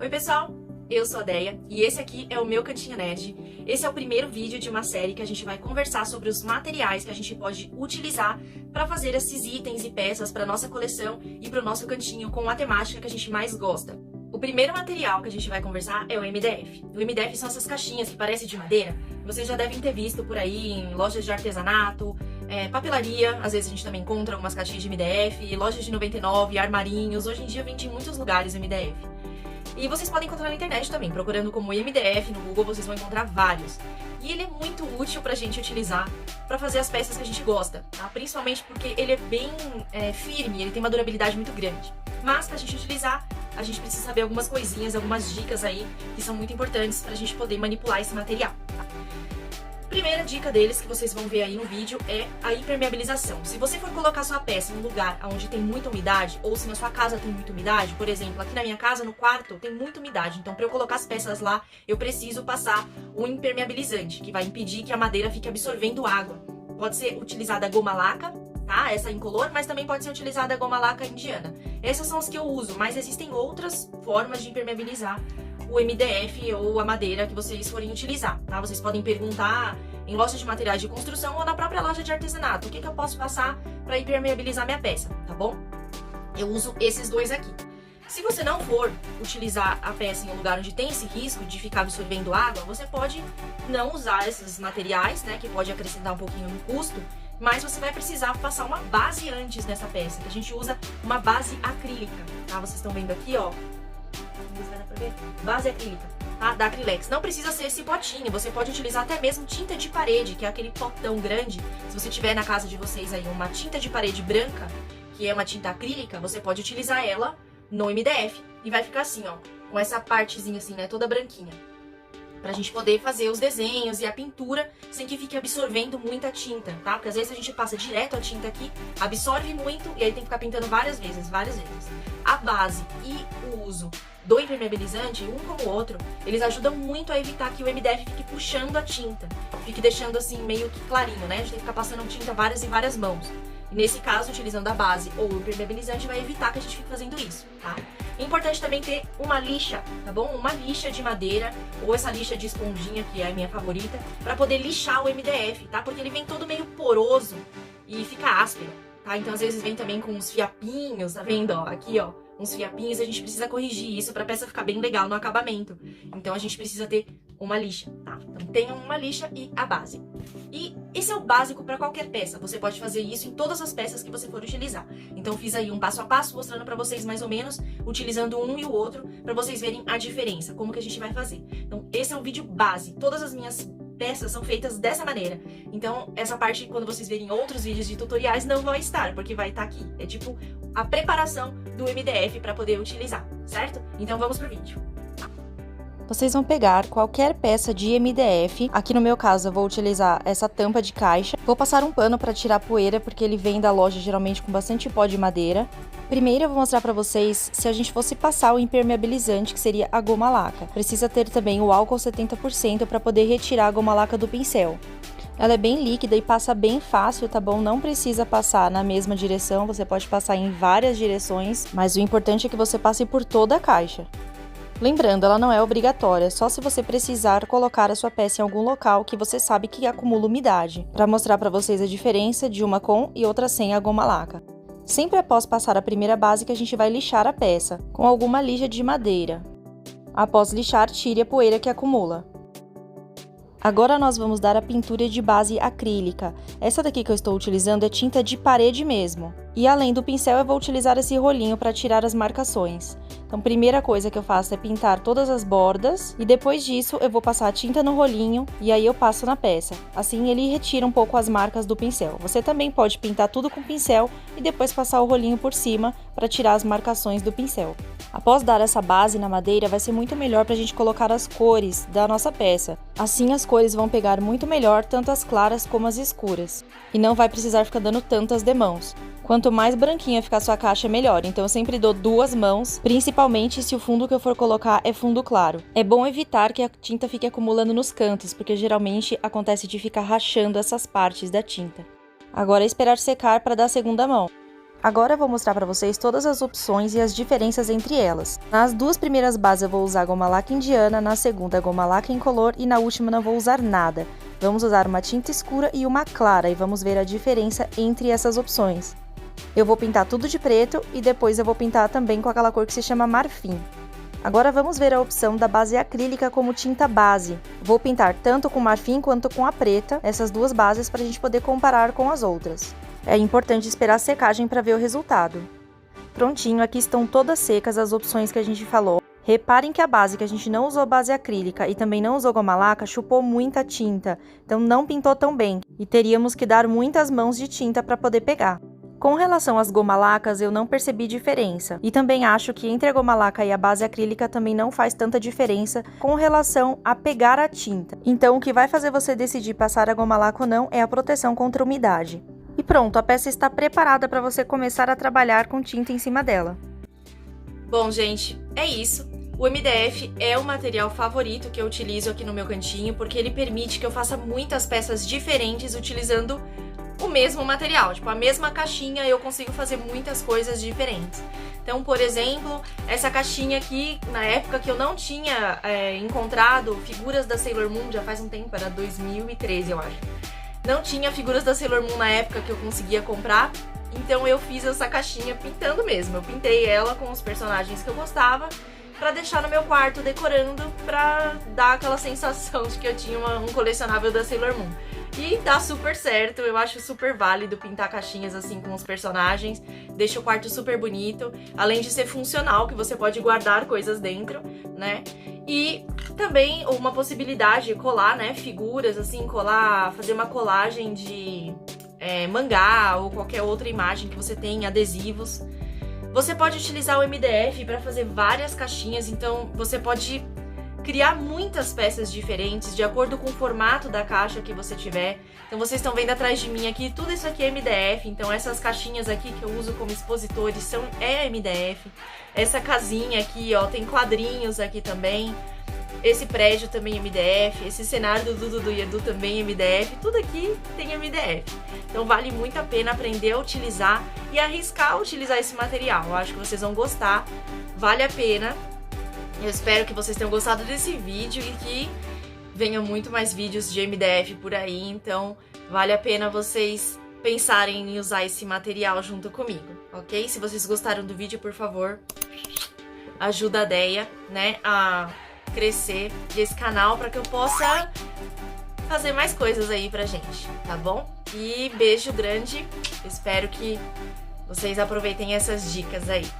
Oi pessoal, eu sou a Deia e esse aqui é o meu Cantinho Nerd. Esse é o primeiro vídeo de uma série que a gente vai conversar sobre os materiais que a gente pode utilizar para fazer esses itens e peças para nossa coleção e para o nosso cantinho com a temática que a gente mais gosta. O primeiro material que a gente vai conversar é o MDF. O MDF são essas caixinhas que parecem de madeira. Vocês já devem ter visto por aí em lojas de artesanato, papelaria, às vezes a gente também encontra algumas caixinhas de MDF, lojas de 99, armarinhos. Hoje em dia vende em muitos lugares o MDF. E vocês podem encontrar na internet também, procurando como MDF no Google, vocês vão encontrar vários. E ele é muito útil pra gente utilizar pra fazer as peças que a gente gosta, tá? Principalmente porque ele é bem firme, ele tem uma durabilidade muito grande. Mas pra gente utilizar, a gente precisa saber algumas coisinhas, algumas dicas aí que são muito importantes pra gente poder manipular esse material, tá? Primeira dica deles, que vocês vão ver aí no vídeo, é a impermeabilização. Se você for colocar sua peça em um lugar onde tem muita umidade, ou se na sua casa tem muita umidade, por exemplo, aqui na minha casa, no quarto, tem muita umidade. Então, para eu colocar as peças lá, eu preciso passar um impermeabilizante, que vai impedir que a madeira fique absorvendo água. Pode ser utilizada a goma laca, tá? Essa incolor, mas também pode ser utilizada a goma laca indiana. Essas são as que eu uso, mas existem outras formas de impermeabilizar o MDF ou a madeira que vocês forem utilizar, tá? Vocês podem perguntar em lojas de materiais de construção ou na própria loja de artesanato, o que eu posso passar para impermeabilizar minha peça, tá bom? Eu uso esses dois aqui. Se você não for utilizar a peça em um lugar onde tem esse risco de ficar absorvendo água, você pode não usar esses materiais, né, que pode acrescentar um pouquinho no custo, mas você vai precisar passar uma base antes nessa peça, que a gente usa uma base acrílica, tá? Vocês estão vendo aqui, ó. Base acrílica, tá? Da Acrylex. Não precisa ser esse potinho, você pode utilizar até mesmo tinta de parede, que é aquele potão grande. Se você tiver na casa de vocês aí uma tinta de parede branca, que é uma tinta acrílica, você pode utilizar ela no MDF e vai ficar assim, ó, com essa partezinha assim, né, toda branquinha. Pra gente poder fazer os desenhos e a pintura sem que fique absorvendo muita tinta, tá? Porque às vezes a gente passa direto a tinta aqui, absorve muito e aí tem que ficar pintando várias vezes. A base e o uso do impermeabilizante, um como o outro, eles ajudam muito a evitar que o MDF fique puxando a tinta, fique deixando assim meio que clarinho, né? A gente tem que ficar passando tinta várias e várias mãos. E nesse caso, utilizando a base ou o impermeabilizante, vai evitar que a gente fique fazendo isso, tá? É importante também ter uma lixa, tá bom? Uma lixa de madeira ou essa lixa de esponjinha, que é a minha favorita, pra poder lixar o MDF, tá? Porque ele vem todo meio poroso e fica áspero, tá? Então às vezes vem também com uns fiapinhos, tá vendo? Ó, aqui, ó, uns fiapinhos, a gente precisa corrigir isso pra peça ficar bem legal no acabamento. Então a gente precisa ter uma lixa, tá? Então tenha uma lixa e a base. E esse é o básico para qualquer peça. Você pode fazer isso em todas as peças que você for utilizar. Então fiz aí um passo a passo mostrando para vocês mais ou menos, utilizando um e o outro, para vocês verem a diferença, como que a gente vai fazer. Então esse é o vídeo base. Todas as minhas peças são feitas dessa maneira. Então essa parte, quando vocês verem outros vídeos de tutoriais, não vai estar, porque vai estar aqui. É tipo a preparação do MDF para poder utilizar, certo? Então vamos pro vídeo. Vocês vão pegar qualquer peça de MDF, aqui no meu caso eu vou utilizar essa tampa de caixa, vou passar um pano para tirar a poeira, porque ele vem da loja geralmente com bastante pó de madeira. Primeiro eu vou mostrar para vocês se a gente fosse passar o impermeabilizante, que seria a goma laca. Precisa ter também o álcool 70% para poder retirar a goma laca do pincel. Ela é bem líquida e passa bem fácil, tá bom? Não precisa passar na mesma direção, você pode passar em várias direções, mas o importante é que você passe por toda a caixa. Lembrando, ela não é obrigatória, só se você precisar colocar a sua peça em algum local que você sabe que acumula umidade, para mostrar para vocês a diferença de uma com e outra sem a goma laca. Sempre após passar a primeira base que a gente vai lixar a peça, com alguma lixa de madeira. Após lixar, tire a poeira que acumula. Agora nós vamos dar a pintura de base acrílica. Essa daqui que eu estou utilizando é tinta de parede mesmo. E além do pincel, eu vou utilizar esse rolinho para tirar as marcações. Então, a primeira coisa que eu faço é pintar todas as bordas. E depois disso, eu vou passar a tinta no rolinho e aí eu passo na peça. Assim, ele retira um pouco as marcas do pincel. Você também pode pintar tudo com pincel e depois passar o rolinho por cima para tirar as marcações do pincel. Após dar essa base na madeira, vai ser muito melhor para a gente colocar as cores da nossa peça. Assim as cores vão pegar muito melhor, tanto as claras como as escuras. E não vai precisar ficar dando tantas demãos. Quanto mais branquinha ficar sua caixa, melhor. Então eu sempre dou 2 mãos, principalmente se o fundo que eu for colocar é fundo claro. É bom evitar que a tinta fique acumulando nos cantos, porque geralmente acontece de ficar rachando essas partes da tinta. Agora é esperar secar para dar a segunda mão. Agora eu vou mostrar para vocês todas as opções e as diferenças entre elas. Nas duas primeiras bases eu vou usar goma laca indiana, na segunda goma laca incolor e na última não vou usar nada. Vamos usar uma tinta escura e uma clara e vamos ver a diferença entre essas opções. Eu vou pintar tudo de preto e depois eu vou pintar também com aquela cor que se chama marfim. Agora vamos ver a opção da base acrílica como tinta base. Vou pintar tanto com marfim quanto com a preta, essas duas bases para a gente poder comparar com as outras. É importante esperar a secagem para ver o resultado. Prontinho, aqui estão todas secas as opções que a gente falou. Reparem que a base, que a gente não usou base acrílica e também não usou goma laca, chupou muita tinta, então não pintou tão bem e teríamos que dar muitas mãos de tinta para poder pegar. Com relação às goma lacas, eu não percebi diferença e também acho que entre a goma laca e a base acrílica também não faz tanta diferença com relação a pegar a tinta. Então o que vai fazer você decidir passar a goma laca ou não é a proteção contra a umidade. E pronto, a peça está preparada para você começar a trabalhar com tinta em cima dela. Bom, gente, é isso. O MDF é o material favorito que eu utilizo aqui no meu cantinho, porque ele permite que eu faça muitas peças diferentes utilizando o mesmo material. Tipo, a mesma caixinha eu consigo fazer muitas coisas diferentes. Então, por exemplo, essa caixinha aqui, na época que eu não tinha encontrado figuras da Sailor Moon, já faz um tempo, era 2013, eu acho. Não tinha figuras da Sailor Moon na época que eu conseguia comprar, então eu fiz essa caixinha pintando mesmo. Eu pintei ela com os personagens que eu gostava pra deixar no meu quarto decorando, pra dar aquela sensação de que eu tinha um colecionável da Sailor Moon. E dá super certo, eu acho super válido pintar caixinhas assim com os personagens, deixa o quarto super bonito, além de ser funcional, que você pode guardar coisas dentro, né? E também uma possibilidade de colar, né, figuras, assim, fazer uma colagem de mangá ou qualquer outra imagem que você tem, adesivos. Você pode utilizar o MDF para fazer várias caixinhas, então você pode criar muitas peças diferentes de acordo com o formato da caixa que você tiver. Então vocês estão vendo atrás de mim aqui, tudo isso aqui é MDF, então essas caixinhas aqui que eu uso como expositores é MDF. Essa casinha aqui, ó, tem quadrinhos aqui também. Esse prédio também é MDF, esse cenário do Dudu e Edu também é MDF, tudo aqui tem MDF. Então vale muito a pena aprender a utilizar e arriscar utilizar esse material. Eu acho que vocês vão gostar, vale a pena. Eu espero que vocês tenham gostado desse vídeo e que venham muito mais vídeos de MDF por aí, então vale a pena vocês pensarem em usar esse material junto comigo, ok? Se vocês gostaram do vídeo, por favor, ajuda a Deia, né, a crescer esse canal para que eu possa fazer mais coisas aí pra gente, tá bom? E beijo grande, espero que vocês aproveitem essas dicas aí.